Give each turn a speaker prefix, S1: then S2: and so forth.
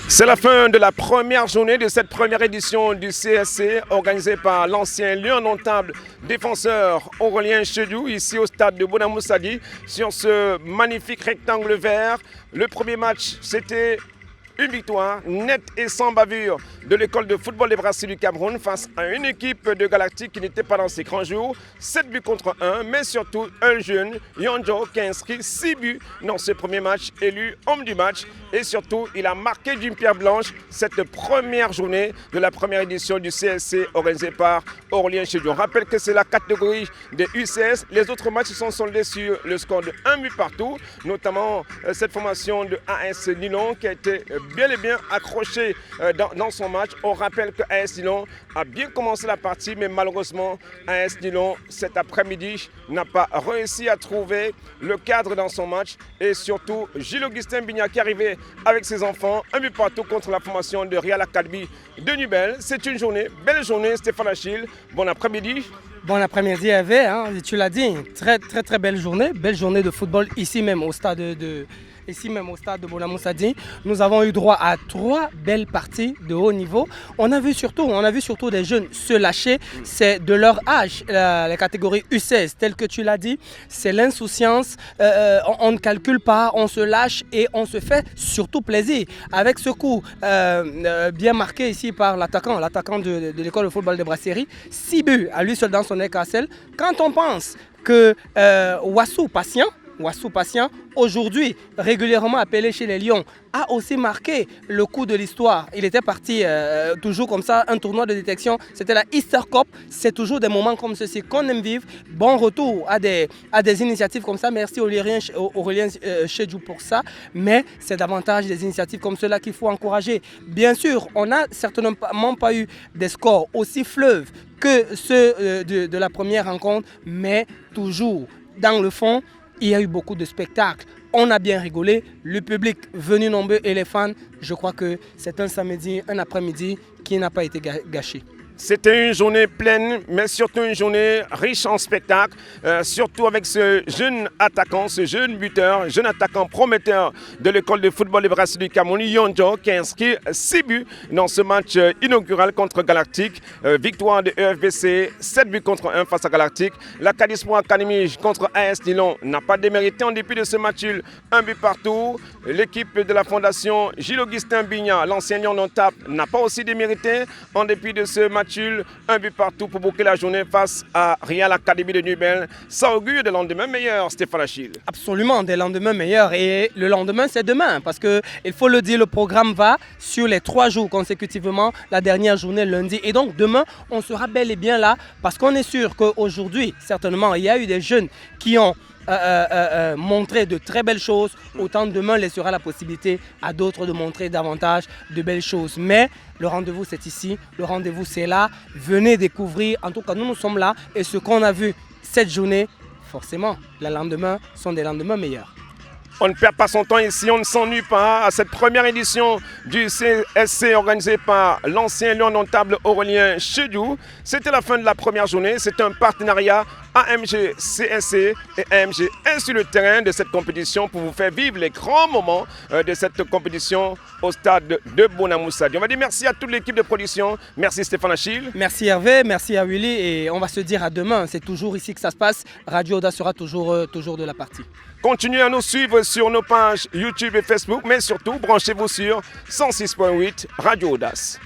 S1: C'est la fin de la première journée de cette première édition du CSC organisée par l'ancien lion notable défenseur Aurélien Chedjou ici au stade de Bonamoussadi sur ce magnifique rectangle vert. Le premier match, c'était une victoire nette et sans bavure de l'école de football des Brasseries du Cameroun face à une équipe de Galactique qui n'était pas dans ses grands jours. 7 buts contre 1, mais surtout un jeune, Yonjo, qui a inscrit 6 buts dans ce premier match, élu homme du match. Et surtout, il a marqué d'une pierre blanche cette première journée de la première édition du CSC organisée par Aurélien Chedjou. On rappelle que c'est la catégorie des UCS. Les autres matchs se sont soldés sur le score de 1 but partout, notamment cette formation de AS Nilon qui a été bien et bien accroché dans son match. On rappelle que AS Nilon a bien commencé la partie, mais malheureusement, AS Nilon, cet après-midi, n'a pas réussi à trouver le cadre dans son match. Et surtout, Gilles-Augustin Bignac qui est arrivé avec ses enfants, un but partout contre la formation de Real Academy de Nubel. C'est une journée, belle journée, Stéphane Achille. Bon après-midi.
S2: Bon après-midi Hervé, tu l'as dit, très belle journée de football ici même au stade de Bonamoussadi. Nous avons eu droit à 3 belles parties de haut niveau. On a vu surtout des jeunes se lâcher. C'est de leur âge, la catégorie U16, telle que tu l'as dit. C'est l'insouciance. On ne calcule pas, on se lâche et on se fait surtout plaisir. Avec ce coup bien marqué ici par l'attaquant de l'école de football de Brasserie. 6 buts à lui seul dans son écarcelle. Quand on pense que Wassou Patient, aujourd'hui régulièrement appelé chez les Lions, a aussi marqué le coup de l'histoire. Il était parti toujours comme ça, un tournoi de détection, c'était la Easter Cup. C'est toujours des moments comme ceci qu'on aime vivre. Bon retour à des initiatives comme ça. Merci Aurélien Chedjou pour ça. Mais c'est davantage des initiatives comme cela qu'il faut encourager. Bien sûr, on n'a certainement pas eu des scores aussi fleuves que ceux de la première rencontre, mais toujours dans le fond, il y a eu beaucoup de spectacles. On a bien rigolé. Le public venu nombreux et les fans, je crois que c'est un samedi, un après-midi qui n'a pas été gâché.
S1: C'était une journée pleine, mais surtout une journée riche en spectacles, surtout avec ce jeune attaquant, ce jeune buteur, jeune attaquant prometteur de l'école de football des Brasseries du Cameroun, Yonjo, qui a inscrit 6 buts dans ce match inaugural contre Galactique. Victoire de EFBC, 7 buts contre 1 face à Galactique. La Cadismo Academy contre AS Nilon n'a pas démérité en dépit de ce match nul, 1 but partout. L'équipe de la fondation Gilles-Augustin Bignac, l'ancien lion notable, n'a pas aussi démérité en dépit de ce match. Un but partout pour boucler la journée face à Real Academy de Nubel. Ça augure des lendemains meilleurs, Stéphane Achille.
S2: Absolument, des lendemains meilleurs. Et le lendemain, c'est demain. Parce qu'il faut le dire, le programme va sur les 3 jours consécutivement. La dernière journée, lundi. Et donc, demain, on sera bel et bien là. Parce qu'on est sûr qu'aujourd'hui, certainement, il y a eu des jeunes qui ont montrer de très belles choses, autant demain laissera la possibilité à d'autres de montrer davantage de belles choses. Mais le rendez-vous c'est ici, le rendez-vous c'est là. Venez découvrir, en tout cas nous sommes là et ce qu'on a vu cette journée, forcément, les lendemains sont des lendemains meilleurs.
S1: On ne perd pas son temps ici, on ne s'ennuie pas à cette première édition du CSC organisée par l'ancien lion notable Aurélien Chedjou. C'était la fin de la première journée, c'est un partenariat AMG CSC et AMG est sur le terrain de cette compétition pour vous faire vivre les grands moments de cette compétition au stade de Bonamoussadi. On va dire merci à toute l'équipe de production, merci Stéphane Achille.
S2: Merci Hervé, merci à Willy et on va se dire à demain, c'est toujours ici que ça se passe. Radio Audace sera toujours de la partie.
S1: Continuez à nous suivre sur nos pages YouTube et Facebook, mais surtout branchez-vous sur 106.8 Radio Audace.